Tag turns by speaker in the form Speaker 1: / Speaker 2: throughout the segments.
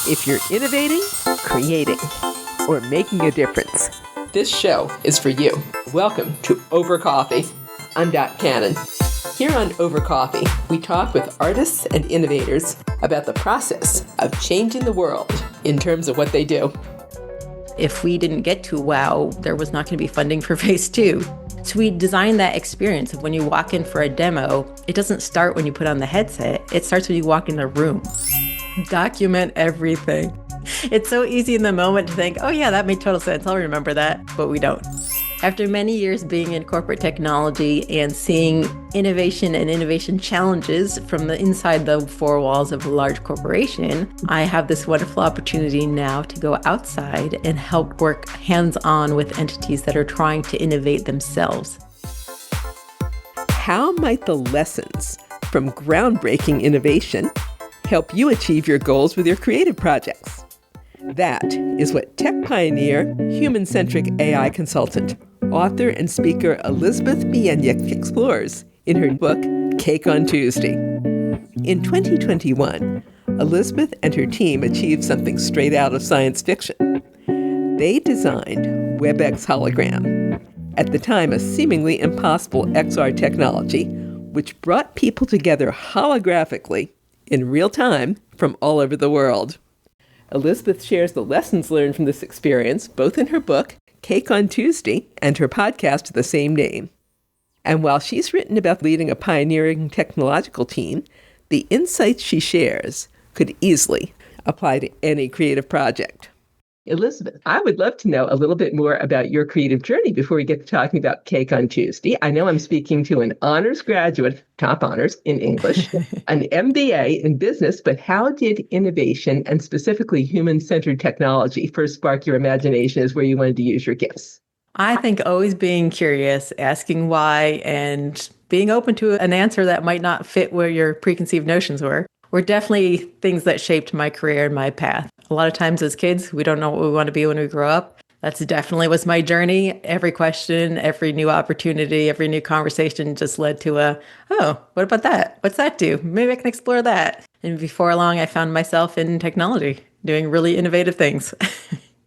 Speaker 1: If you're innovating, creating, or making a difference, this show is for you. Welcome to Over Coffee. I'm Dot Cannon. Here on Over Coffee, we talk with artists and innovators about the process of changing the world in terms of what they do.
Speaker 2: If we didn't get to WOW, there was not going to be funding for phase 2. So we designed that experience of when you walk in for a demo, it doesn't start when you put on the headset. It starts when you walk in the room. Document everything. It's so easy in the moment to think, oh yeah, that made total sense. I'll remember that, but we don't. After many years being in corporate technology and seeing innovation and innovation challenges from the inside the four walls of a large corporation, I have this wonderful opportunity now to go outside and help work hands-on with entities that are trying to innovate themselves.
Speaker 1: How might the lessons from groundbreaking innovation help you achieve your goals with your creative projects? That is what tech pioneer, human-centric AI consultant, author and speaker Elizabeth Bienik explores in her book, Cake on Tuesday. In 2021, Elizabeth and her team achieved something straight out of science fiction. They designed Webex Hologram, at the time a seemingly impossible XR technology, which brought people together holographically in real time from all over the world. Elizabeth shares the lessons learned from this experience, both in her book, Cake on Tuesday, and her podcast of the same name. And while she's written about leading a pioneering technological team, the insights she shares could easily apply to any creative project. Elizabeth, I would love to know a little bit more about your creative journey before we get to talking about Cake on Tuesday. I know I'm speaking to an honors graduate, top honors in English, an MBA in business, but how did innovation and specifically human-centered technology first spark your imagination as where you wanted to use your gifts?
Speaker 2: I think always being curious, asking why, and being open to an answer that might not fit where your preconceived notions were definitely things that shaped my career and my path. A lot of times as kids, we don't know what we want to be when we grow up. That's definitely was my journey. Every question, every new opportunity, every new conversation just led to oh, what about that? What's that do? Maybe I can explore that. And before long, I found myself in technology, doing really innovative things.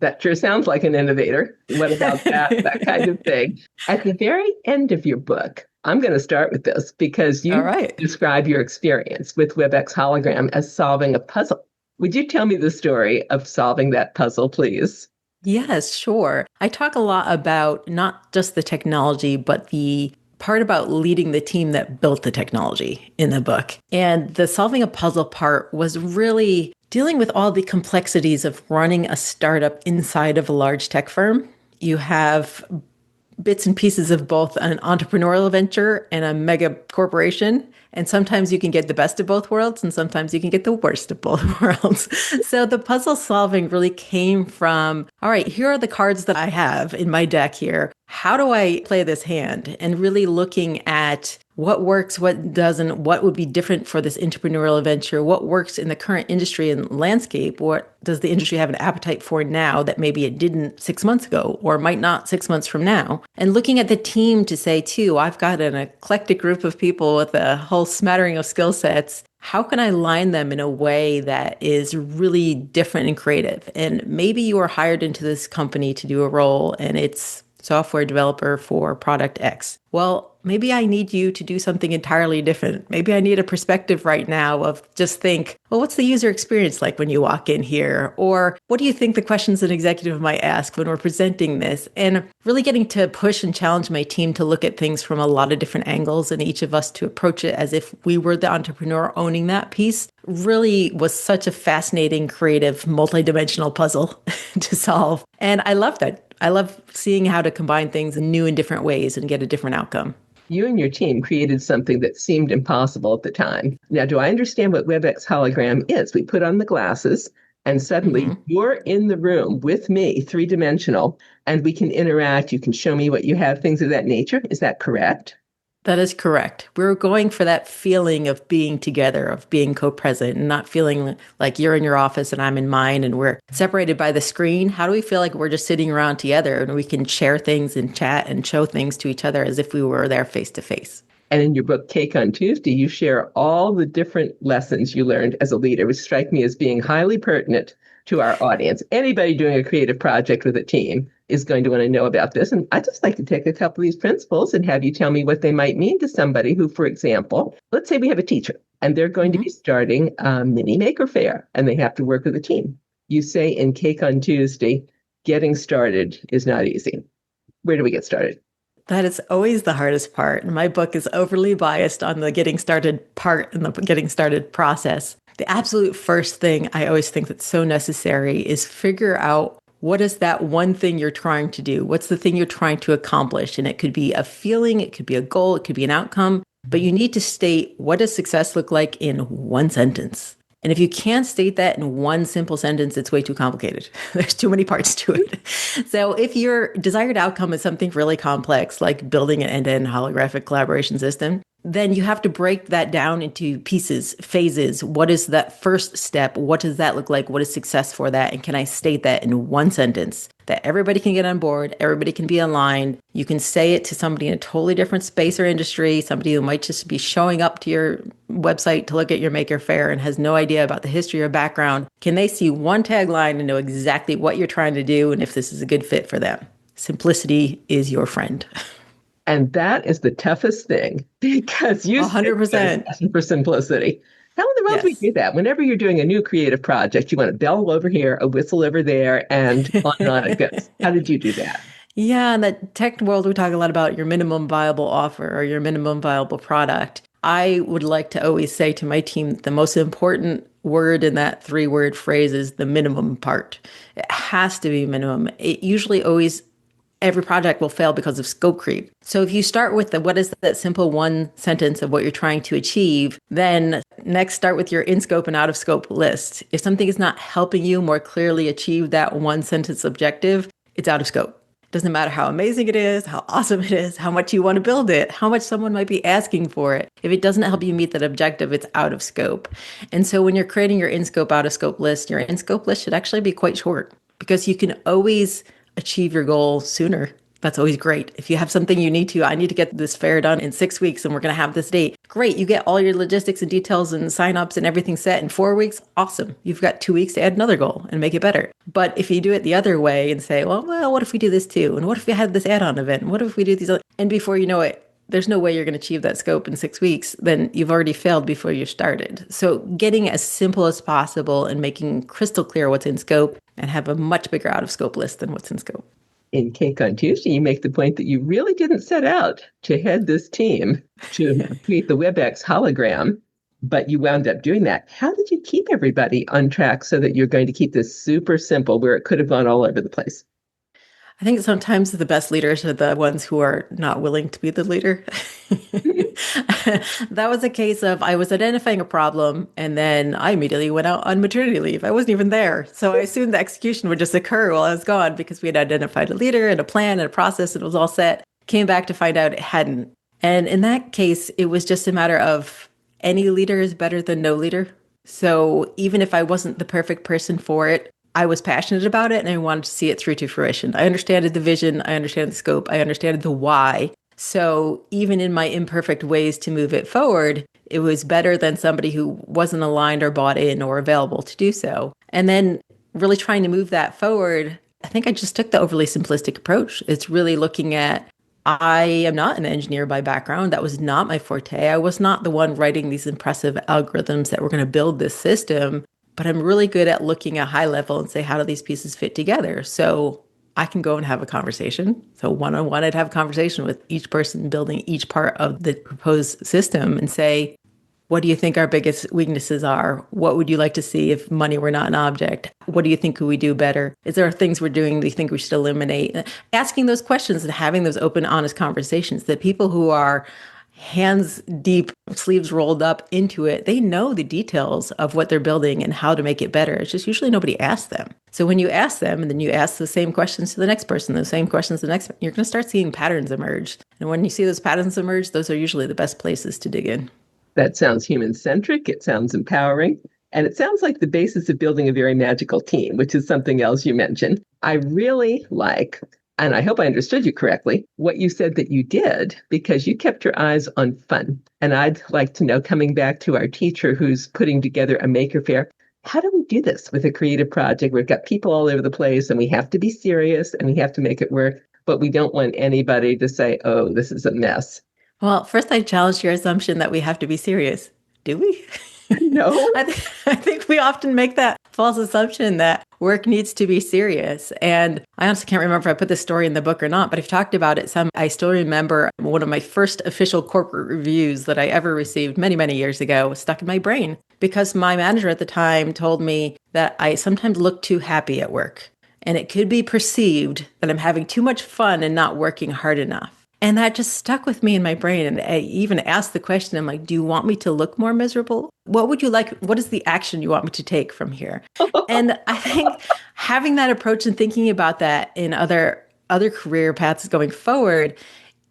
Speaker 1: That sure sounds like an innovator. What about that kind of thing? At the very end of your book, I'm going to start with this because you describe your experience with Webex Hologram as solving a puzzle. Would you tell me the story of solving that puzzle, please?
Speaker 2: Yes, sure. I talk a lot about not just the technology, but the part about leading the team that built the technology in the book. And the solving a puzzle part was really dealing with all the complexities of running a startup inside of a large tech firm. You have bits and pieces of both an entrepreneurial venture and a mega corporation. And sometimes you can get the best of both worlds, and sometimes you can get the worst of both worlds. So the puzzle solving really came from, all right, here are the cards that I have in my deck here. How do I play this hand? And really looking at what works, what doesn't, what would be different for this entrepreneurial venture, what works in the current industry and landscape, what does the industry have an appetite for now that maybe it didn't 6 months ago or might not 6 months from now. And looking at the team to say, too, I've got an eclectic group of people with a whole smattering of skill sets. How can I line them in a way that is really different and creative? And maybe you are hired into this company to do a role and it's software developer for product X. Well, maybe I need you to do something entirely different. Maybe I need a perspective right now of just think, well, what's the user experience like when you walk in here? Or what do you think the questions an executive might ask when we're presenting this? And really getting to push and challenge my team to look at things from a lot of different angles and each of us to approach it as if we were the entrepreneur owning that piece really was such a fascinating, creative, multidimensional puzzle to solve. And I love that. I love seeing how to combine things in new and different ways and get a different outcome.
Speaker 1: You and your team created something that seemed impossible at the time. Now, do I understand what Webex Hologram is? We put on the glasses and suddenly you're in the room with me, three-dimensional, and we can interact. You can show me what you have, things of that nature. Is that correct?
Speaker 2: That is correct. We're going for that feeling of being together, of being co-present, and not feeling like you're in your office and I'm in mine and we're separated by the screen. How do we feel like we're just sitting around together and we can share things and chat and show things to each other as if we were there face to face?
Speaker 1: And in your book, Cake on Tuesday, you share all the different lessons you learned as a leader, which strike me as being highly pertinent to our audience. Anybody doing a creative project with a team is going to want to know about this. And I'd just like to take a couple of these principles and have you tell me what they might mean to somebody who, for example, let's say we have a teacher and they're going to be starting a mini maker fair and they have to work with a team. You say in Cake on Tuesday, getting started is not easy. Where do we get started?
Speaker 2: That is always the hardest part. My book is overly biased on the getting started part and the getting started process. The absolute first thing I always think that's so necessary is figure out what is that one thing you're trying to do? What's the thing you're trying to accomplish? And it could be a feeling, it could be a goal, it could be an outcome, but you need to state what does success look like in one sentence. And if you can't state that in one simple sentence, it's way too complicated. There's too many parts to it. So if your desired outcome is something really complex, like building an end-to-end holographic collaboration system, then you have to break that down into pieces, phases. What is that first step? What does that look like? What is success for that? And can I state that in one sentence that everybody can get on board, everybody can be aligned? You can say it to somebody in a totally different space or industry, somebody who might just be showing up to your website to look at your maker fair and has no idea about the history or background. Can they see one tagline and know exactly what you're trying to do and if this is a good fit for them? Simplicity is your friend.
Speaker 1: And that is the toughest thing because you
Speaker 2: 100%
Speaker 1: for simplicity. How in the world do we do that? Whenever you're doing a new creative project, you want a bell over here, a whistle over there, and on it goes. How did you do that?
Speaker 2: Yeah, in the tech world, we talk a lot about your minimum viable offer or your minimum viable product. I would like to always say to my team, the most important word in that 3-word phrase is the minimum part. It has to be minimum. It usually always every project will fail because of scope creep. So if you start with what is that simple one sentence of what you're trying to achieve, then next start with your in scope and out of scope list. If something is not helping you more clearly achieve that one sentence objective, it's out of scope. It doesn't matter how amazing it is, how awesome it is, how much you want to build it, how much someone might be asking for it. If it doesn't help you meet that objective, it's out of scope. And so when you're creating your in scope, out of scope list, your in scope list should actually be quite short because you can always achieve your goal sooner. That's always great. If you have something you need to, I need to get this fair done in 6 weeks and we're going to have this date. Great. You get all your logistics and details and signups and everything set in 4 weeks. Awesome. You've got 2 weeks to add another goal and make it better. But if you do it the other way and say, well, what if we do this too? And what if we had this add-on event? And what if we do these? And before you know it, there's no way you're going to achieve that scope in 6 weeks, then you've already failed before you started. So getting as simple as possible and making crystal clear what's in scope and have a much bigger out of scope list than what's in scope.
Speaker 1: In Cake on Tuesday, you make the point that you really didn't set out to head this team to create the Webex hologram, but you wound up doing that. How did you keep everybody on track so that you're going to keep this super simple where it could have gone all over the place?
Speaker 2: I think sometimes the best leaders are the ones who are not willing to be the leader. That was a case of I was identifying a problem and then I immediately went out on maternity leave. I wasn't even there. So I assumed the execution would just occur while I was gone because we had identified a leader and a plan and a process and it was all set. Came back to find out it hadn't. And in that case, it was just a matter of any leader is better than no leader. So even if I wasn't the perfect person for it, I was passionate about it and I wanted to see it through to fruition. I understood the vision, I understand the scope, I understood the why. So even in my imperfect ways to move it forward, it was better than somebody who wasn't aligned or bought in or available to do so. And then really trying to move that forward, I think I just took the overly simplistic approach. It's really looking at, I am not an engineer by background. That was not my forte. I was not the one writing these impressive algorithms that were going to build this system. But I'm really good at looking at high level and say, how do these pieces fit together? So I can go and have a conversation. So one-on-one, I'd have a conversation with each person building each part of the proposed system and say, what do you think our biggest weaknesses are? What would you like to see if money were not an object? What do you think could we do better? Is there things we're doing that you think we should eliminate? Asking those questions and having those open, honest conversations that people who are hands deep, sleeves rolled up into it, they know the details of what they're building and how to make it better. It's just usually nobody asks them. So when you ask them and then you ask the same questions to the next person, the same questions to the next, you're going to start seeing patterns emerge. And when you see those patterns emerge, those are usually the best places to dig in.
Speaker 1: That sounds human-centric. It sounds empowering. And it sounds like the basis of building a very magical team, which is something else you mentioned. I really like and I hope I understood you correctly, what you said that you did, because you kept your eyes on fun. And I'd like to know, coming back to our teacher who's putting together a maker fair, how do we do this with a creative project? We've got people all over the place and we have to be serious and we have to make it work, but we don't want anybody to say, oh, this is a mess.
Speaker 2: Well, first I challenged your assumption that we have to be serious. Do we?
Speaker 1: No.
Speaker 2: I think we often make that false assumption that work needs to be serious. And I honestly can't remember if I put this story in the book or not, but I've talked about it some. I still remember one of my first official corporate reviews that I ever received many, many years ago was stuck in my brain because my manager at the time told me that I sometimes look too happy at work. And it could be perceived that I'm having too much fun and not working hard enough. And that just stuck with me in my brain. And I even asked the question, I'm like, do you want me to look more miserable? What would you like? What is the action you want me to take from here? And I think having that approach and thinking about that in other career paths going forward,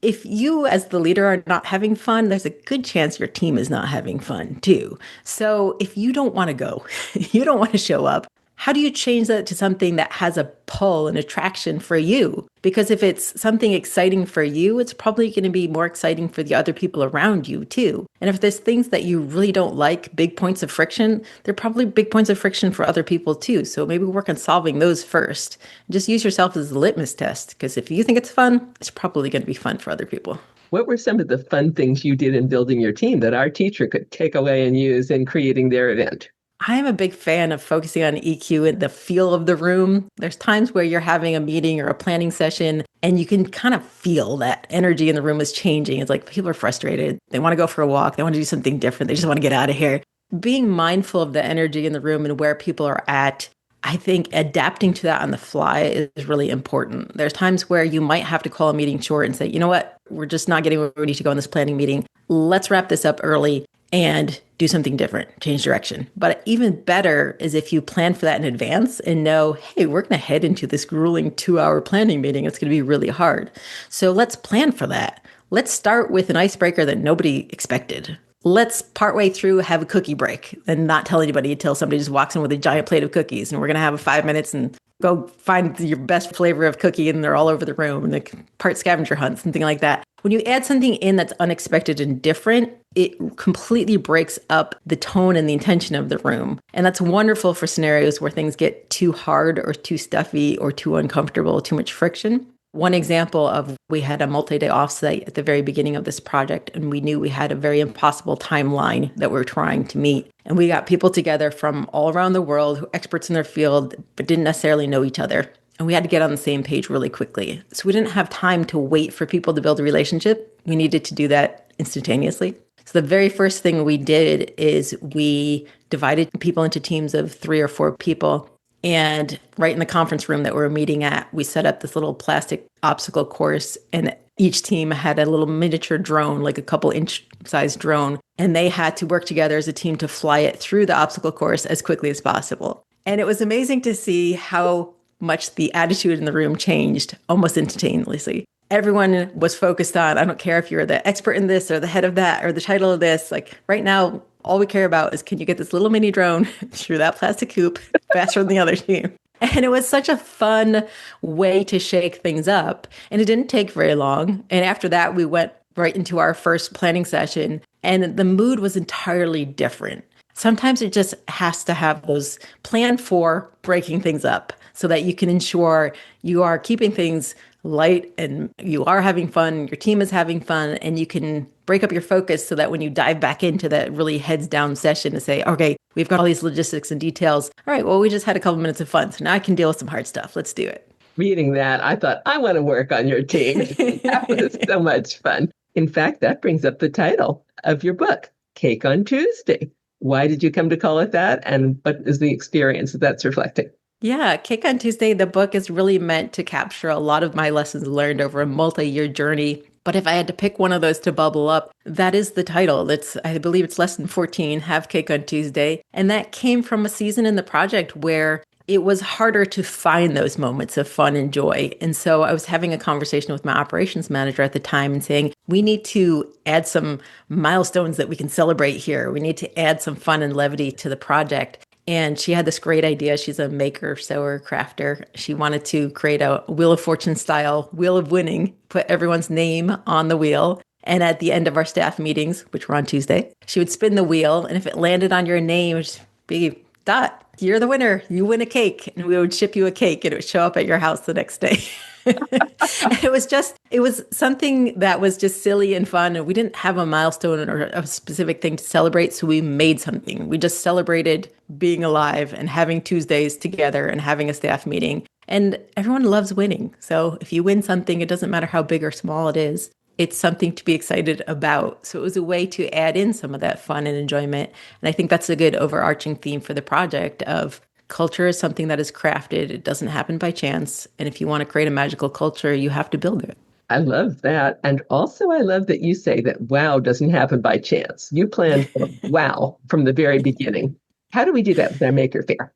Speaker 2: if you as the leader are not having fun, there's a good chance your team is not having fun too. So if you don't want to go, you don't want to show up, how do you change that to something that has a pull and attraction for you? Because if it's something exciting for you, it's probably going to be more exciting for the other people around you too. And if there's things that you really don't like, big points of friction, they're probably big points of friction for other people too. So maybe work on solving those first. Just use yourself as a litmus test, because if you think it's fun, it's probably going to be fun for other people.
Speaker 1: What were some of the fun things you did in building your team that our teacher could take away and use in creating their event?
Speaker 2: I'm a big fan of focusing on EQ and the feel of the room. There's times where you're having a meeting or a planning session and you can kind of feel that energy in the room is changing. It's like people are frustrated. They want to go for a walk. They want to do something different. They just want to get out of here. Being mindful of the energy in the room and where people are at, I think adapting to that on the fly is really important. There's times where you might have to call a meeting short and say, you know what, we're just not getting where we need to go in this planning meeting. Let's wrap this up early and do something different, change direction. But even better is if you plan for that in advance and know, hey, we're going to head into this grueling 2-hour planning meeting. It's going to be really hard. So let's plan for that. Let's start with an icebreaker that nobody expected. Let's partway through have a cookie break and not tell anybody until somebody just walks in with a giant plate of cookies. And we're going to have 5 minutes and go find your best flavor of cookie and they're all over the room and like part scavenger hunt, something like that. When you add something in that's unexpected and different, it completely breaks up the tone and the intention of the room. And that's wonderful for scenarios where things get too hard or too stuffy or too uncomfortable, too much friction. One example of we had a multi-day offsite at the very beginning of this project, and we knew we had a very impossible timeline that we were trying to meet. And we got people together from all around the world, who experts in their field, but didn't necessarily know each other. And we had to get on the same page really quickly. So we didn't have time to wait for people to build a relationship. We needed to do that instantaneously. So the very first thing we did is we divided people into teams of 3 or 4 people. And right in the conference room that we were meeting at, we set up this little plastic obstacle course. And each team had a little miniature drone, like a couple inch sized drone. And they had to work together as a team to fly it through the obstacle course as quickly as possible. And it was amazing to see how much the attitude in the room changed almost instantaneously. Everyone was focused on, I don't care if you're the expert in this or the head of that or the title of this, like right now, all we care about is can you get this little mini drone through that plastic hoop faster than the other team? And it was such a fun way to shake things up. And it didn't take very long. And after that, we went right into our first planning session and the mood was entirely different. Sometimes it just has to have those plan for breaking things up so that you can ensure you are keeping things light and you are having fun, your team is having fun, and you can break up your focus so that when you dive back into that really heads down session to say, okay, we've got all these logistics and details. All right, well, we just had a couple minutes of fun. So now I can deal with some hard stuff. Let's do it.
Speaker 1: Reading that, I thought, I want to work on your team. That was so much fun. In fact, that brings up the title of your book, Cake on Tuesday. Why did you come to call it that? And what is the experience that's reflecting?
Speaker 2: Yeah, Cake on Tuesday, the book is really meant to capture a lot of my lessons learned over a multi-year journey. But if I had to pick one of those to bubble up, that is the title. I believe it's lesson 14, Have Cake on Tuesday. And that came from a season in the project where it was harder to find those moments of fun and joy. And so I was having a conversation with my operations manager at the time and saying, we need to add some milestones that we can celebrate here. We need to add some fun and levity to the project. And she had this great idea. She's a maker, sewer, crafter. She wanted to create a Wheel of Fortune style Wheel of Winning, put everyone's name on the wheel. And at the end of our staff meetings, which were on Tuesday, she would spin the wheel. And if it landed on your name, it would be Dot, you're the winner. You win a cake. And we would ship you a cake and it would show up at your house the next day. It was something that was just silly and fun. And we didn't have a milestone or a specific thing to celebrate. So we made something. We just celebrated being alive and having Tuesdays together and having a staff meeting. And everyone loves winning. So if you win something, it doesn't matter how big or small it is. It's something to be excited about. So it was a way to add in some of that fun and enjoyment. And I think that's a good overarching theme for the project of culture is something that is crafted. It doesn't happen by chance. And if you want to create a magical culture, you have to build it.
Speaker 1: I love that. And also, I love that you say that wow doesn't happen by chance. You planned for wow from the very beginning. How do we do that with our Maker Faire?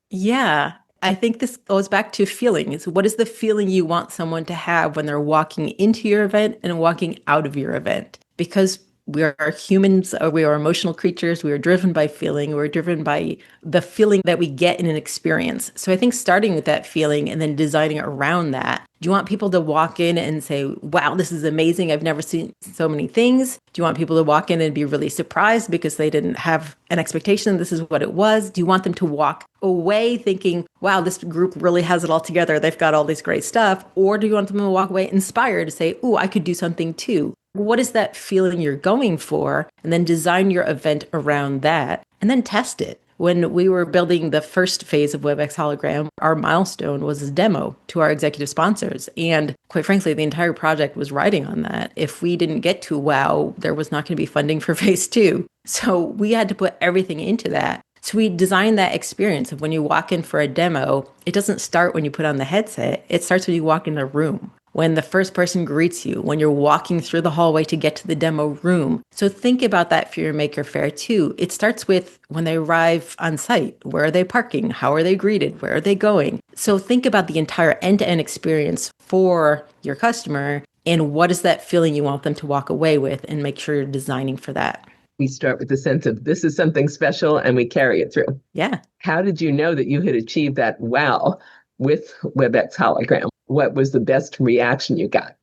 Speaker 2: Yeah. I think this goes back to feelings. What is the feeling you want someone to have when they're walking into your event and walking out of your event? Because we are humans, we are emotional creatures. We are driven by feeling. We're driven by the feeling that we get in an experience. So I think starting with that feeling and then designing around that. Do you want people to walk in and say, wow, this is amazing. I've never seen so many things. Do you want people to walk in and be really surprised because they didn't have an expectation this is what it was? Do you want them to walk away thinking, wow, this group really has it all together. They've got all this great stuff. Or do you want them to walk away inspired to say, oh, I could do something too? What is that feeling you're going for? And then design your event around that and then test it. When we were building the first phase of Webex Hologram, our milestone was a demo to our executive sponsors. And quite frankly, the entire project was riding on that. If we didn't get to wow, there was not going to be funding for phase 2. So we had to put everything into that. So we designed that experience of when you walk in for a demo, it doesn't start when you put on the headset. It starts when you walk in the room. When the first person greets you, when you're walking through the hallway to get to the demo room. So think about that for your Maker Faire too. It starts with when they arrive on site. Where are they parking? How are they greeted? Where are they going? So think about the entire end-to-end experience for your customer and what is that feeling you want them to walk away with, and make sure you're designing for that.
Speaker 1: We start with the sense of this is something special and we carry it through.
Speaker 2: Yeah.
Speaker 1: How did you know that you had achieved that wow with Webex Hologram? What was the best reaction you got?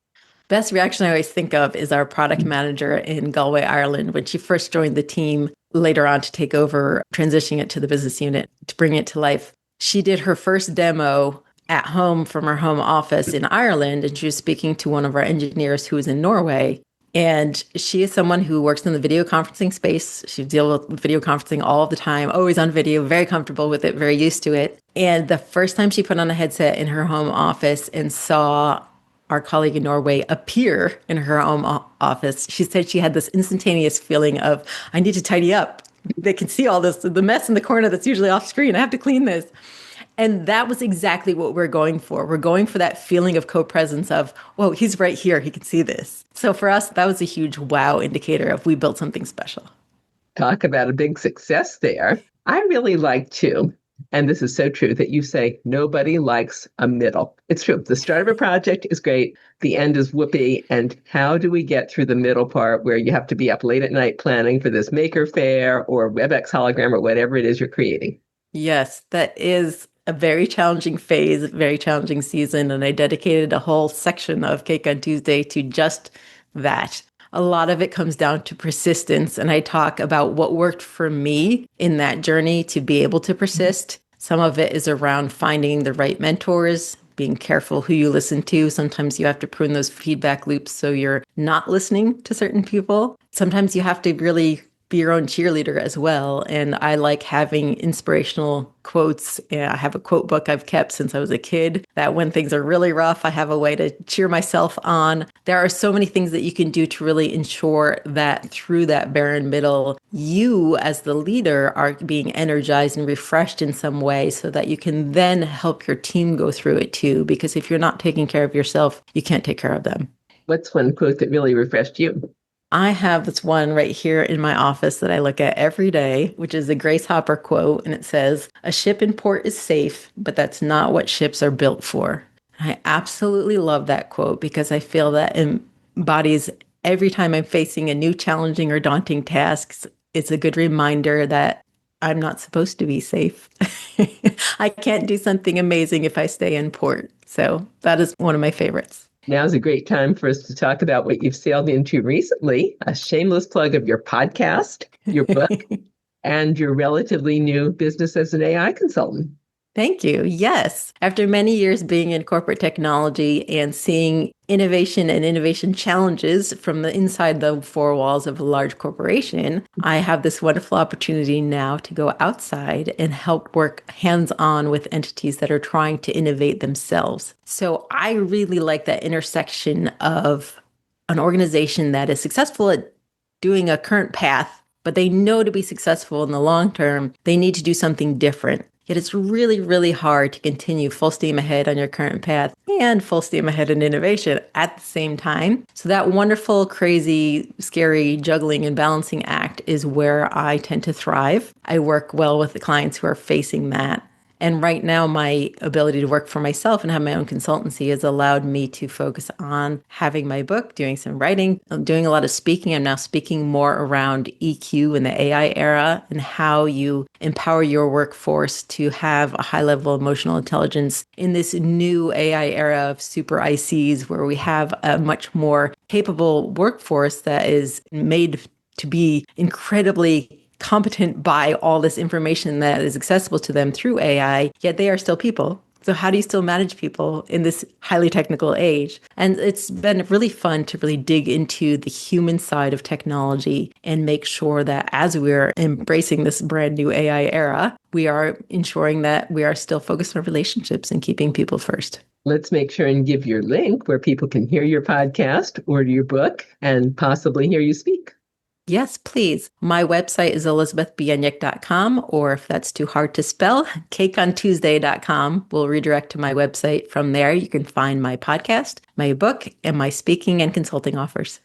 Speaker 2: Best reaction I always think of is our product manager in Galway, Ireland, when she first joined the team later on to take over, transitioning it to the business unit to bring it to life. She did her first demo at home from her home office in Ireland, and she was speaking to one of our engineers who was in Norway. And she is someone who works in the video conferencing space. She deals with video conferencing all the time, always on video, very comfortable with it, very used to it. And the first time she put on a headset in her home office and saw our colleague in Norway appear in her home office, she said she had this instantaneous feeling of, I need to tidy up. They can see all this, the mess in the corner that's usually off screen. I have to clean this. And that was exactly what we're going for. We're going for that feeling of co-presence of, whoa, he's right here. He can see this. So for us, that was a huge wow indicator of we built something special.
Speaker 1: Talk about a big success there. I really like too, and this is so true, that you say nobody likes a middle. It's true. The start of a project is great. The end is whoopee. And how do we get through the middle part where you have to be up late at night planning for this Maker Faire or Webex Hologram or whatever it is you're creating?
Speaker 2: Yes, that is a very challenging phase, very challenging season. And I dedicated a whole section of Cake on Tuesday to just that. A lot of it comes down to persistence. And I talk about what worked for me in that journey to be able to persist. Some of it is around finding the right mentors, being careful who you listen to. Sometimes you have to prune those feedback loops so you're not listening to certain people. Sometimes you have to really be your own cheerleader as well. And I like having inspirational quotes. I have a quote book I've kept since I was a kid that when things are really rough, I have a way to cheer myself on. There are so many things that you can do to really ensure that through that barren middle, you as the leader are being energized and refreshed in some way so that you can then help your team go through it too. Because if you're not taking care of yourself, you can't take care of them.
Speaker 1: What's one quote that really refreshed you?
Speaker 2: I have this one right here in my office that I look at every day, which is a Grace Hopper quote. And it says, "A ship in port is safe, but that's not what ships are built for." I absolutely love that quote because I feel that embodies every time I'm facing a new challenging or daunting task. It's a good reminder that I'm not supposed to be safe. I can't do something amazing if I stay in port. So that is one of my favorites.
Speaker 1: Now's a great time for us to talk about what you've sailed into recently, a shameless plug of your podcast, your book, and your relatively new business as an AI consultant.
Speaker 2: Thank you. Yes. After many years being in corporate technology and seeing innovation and innovation challenges from the inside the four walls of a large corporation, I have this wonderful opportunity now to go outside and help work hands-on with entities that are trying to innovate themselves. So I really like that intersection of an organization that is successful at doing a current path, but they know to be successful in the long term, they need to do something different. Yet it's really, really hard to continue full steam ahead on your current path and full steam ahead in innovation at the same time. So that wonderful, crazy, scary juggling and balancing act is where I tend to thrive. I work well with the clients who are facing that. And right now, my ability to work for myself and have my own consultancy has allowed me to focus on having my book, doing some writing. I'm doing a lot of speaking. I'm now speaking more around EQ in the AI era and how you empower your workforce to have a high level of emotional intelligence in this new AI era of super ICs, where we have a much more capable workforce that is made to be incredibly competent by all this information that is accessible to them through AI, yet they are still people. So how do you still manage people in this highly technical age? And it's been really fun to really dig into the human side of technology and make sure that as we're embracing this brand new AI era, we are ensuring that we are still focused on relationships and keeping people first.
Speaker 1: Let's make sure and give your link where people can hear your podcast, order your book, and possibly hear you speak.
Speaker 2: Yes, please. My website is elizabethbieniek.com, or if that's too hard to spell, cakeontuesday.com will redirect to my website. From there, you can find my podcast, my book, and my speaking and consulting offers.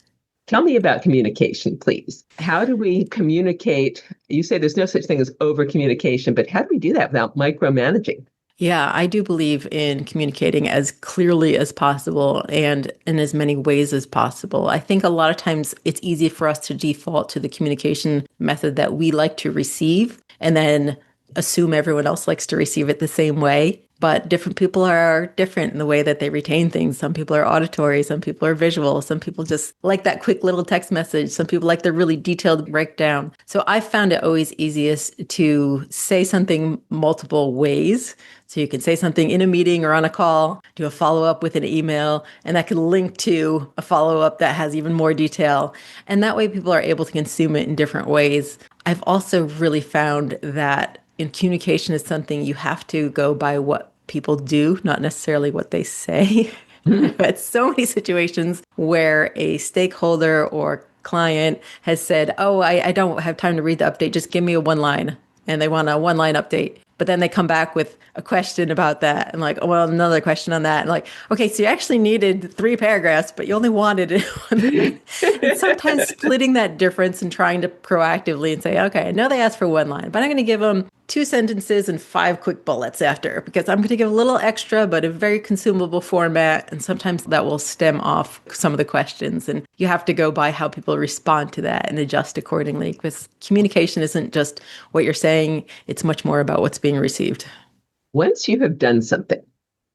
Speaker 1: Tell me about communication, please. How do we communicate? You say there's no such thing as over communication, but how do we do that without micromanaging?
Speaker 2: Yeah, I do believe in communicating as clearly as possible and in as many ways as possible. I think a lot of times it's easy for us to default to the communication method that we like to receive and then assume everyone else likes to receive it the same way. But different people are different in the way that they retain things. Some people are auditory, some people are visual, some people just like that quick little text message, some people like the really detailed breakdown. So I found it always easiest to say something multiple ways. So you can say something in a meeting or on a call, do a follow-up with an email, and that can link to a follow-up that has even more detail. And that way people are able to consume it in different ways. I've also really found that in communication is something you have to go by what people do, not necessarily what they say. I've had so many situations where a stakeholder or client has said, oh, I don't have time to read the update. Just give me a one line. And they want a one line update. But then they come back with a question about that and like, oh, well, another question on that. And like, okay, so you actually needed 3 paragraphs, but you only wanted it. And sometimes splitting that difference and trying to proactively and say, okay, I know they asked for one line, but I'm going to give them 2 sentences and 5 quick bullets after, because I'm going to give a little extra, but a very consumable format. And sometimes that will stem off some of the questions. And you have to go by how people respond to that and adjust accordingly, because communication isn't just what you're saying. It's much more about what's being received.
Speaker 1: Once you have done something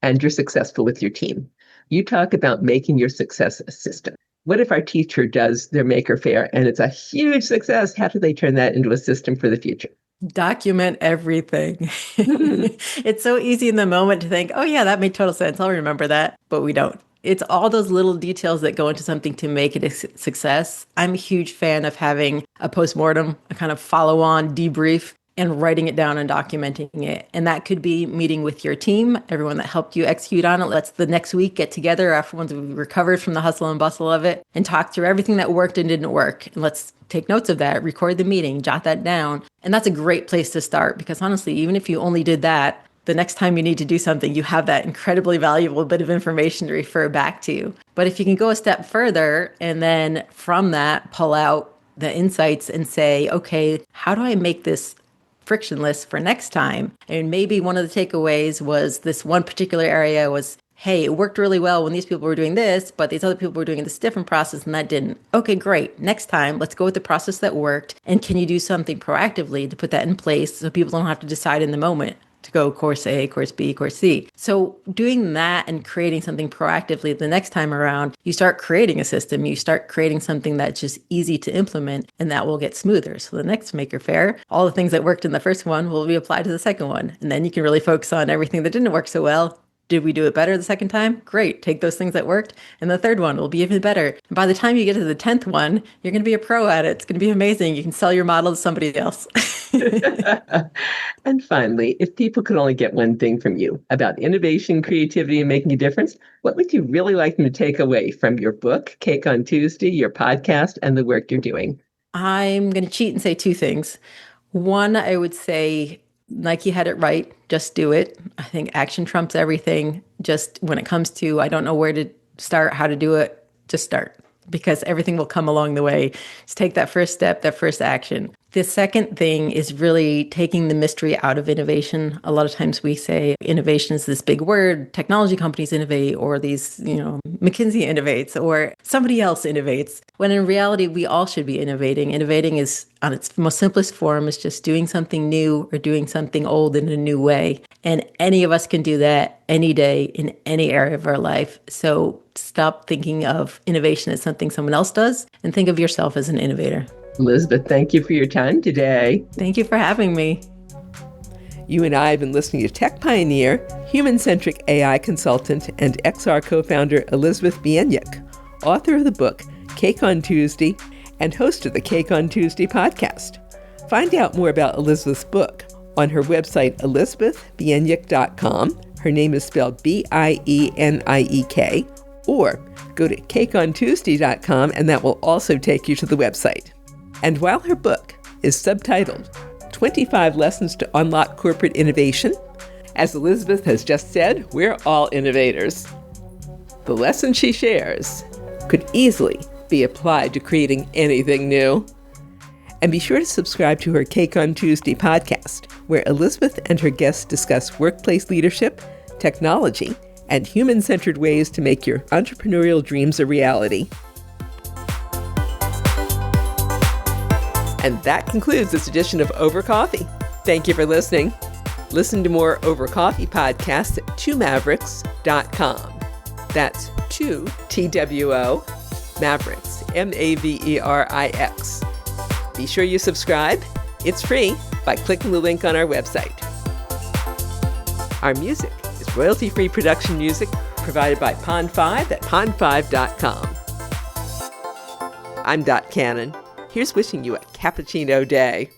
Speaker 1: and you're successful with your team, you talk about making your success a system. What if our teacher does their maker faire and it's a huge success? How do they turn that into a system for the future?
Speaker 2: Document everything. It's so easy in the moment to think, oh yeah, that made total sense. I'll remember that. But we don't. It's all those little details that go into something to make it a success. I'm a huge fan of having a postmortem, a kind of follow-on debrief, and writing it down and documenting it. And that could be meeting with your team, everyone that helped you execute on it. Let's the next week get together after once we've recovered from the hustle and bustle of it and talk through everything that worked and didn't work. And let's take notes of that, record the meeting, jot that down. And that's a great place to start, because honestly, even if you only did that, the next time you need to do something, you have that incredibly valuable bit of information to refer back to. But if you can go a step further and then from that pull out the insights and say, okay, how do I make this frictionless for next time? And maybe one of the takeaways was this one particular area was hey, it worked really well when these people were doing this, but these other people were doing this different process and that didn't. Okay, great. Next time, let's go with the process that worked. And can you do something proactively to put that in place so people don't have to decide in the moment to go course A, course B, course C? So doing that and creating something proactively the next time around, you start creating a system, you start creating something that's just easy to implement, and that will get smoother. So the next Maker Faire, all the things that worked in the first one will be applied to the second one. And then you can really focus on everything that didn't work so well. Did we do it better the second time? Great. Take those things that worked, and the third one will be even better. And by the time you get to the 10th one, you're going to be a pro at it. It's going to be amazing. You can sell your model to somebody else.
Speaker 1: And finally, if people could only get one thing from you about innovation, creativity, and making a difference, what would you really like them to take away from your book, Cake on Tuesday, your podcast, and the work you're doing?
Speaker 2: I'm going to cheat and say two things. One, I would say Nike had it right. Just do it. I think action trumps everything. Just when it comes to, I don't know where to start, how to do it, just start, because everything will come along the way. Just take that first step, that first action. The second thing is really taking the mystery out of innovation. A lot of times we say innovation is this big word, technology companies innovate, or these, McKinsey innovates, or somebody else innovates. When in reality, we all should be innovating. Innovating is, on its most simplest form, is just doing something new or doing something old in a new way. And any of us can do that any day in any area of our life. So stop thinking of innovation as something someone else does and think of yourself as an innovator.
Speaker 1: Elizabeth, thank you for your time today.
Speaker 2: Thank you for having me.
Speaker 1: You and I have been listening to tech pioneer, human-centric AI consultant, and XR co-founder Elizabeth Bienyik, author of the book Cake on Tuesday and host of the Cake on Tuesday podcast. Find out more about Elizabeth's book on her website, elizabethbienyik.com. Her name is spelled Bieniek, or go to cakeontuesday.com, and that will also take you to the website. And while her book is subtitled 25 Lessons to Unlock Corporate Innovation, as Elizabeth has just said, we're all innovators. The lessons she shares could easily be applied to creating anything new. And be sure to subscribe to her Cake on Tuesday podcast, where Elizabeth and her guests discuss workplace leadership, technology, and human-centered ways to make your entrepreneurial dreams a reality. And that concludes this edition of Over Coffee. Thank you for listening. Listen to more Over Coffee podcasts at twomavericks.com. That's 2 TWO Mavericks, Maverix. Be sure you subscribe. It's free by clicking the link on our website. Our music is royalty-free production music provided by Pond5 at pond5.com. I'm Dot Cannon. Here's wishing you a cappuccino day.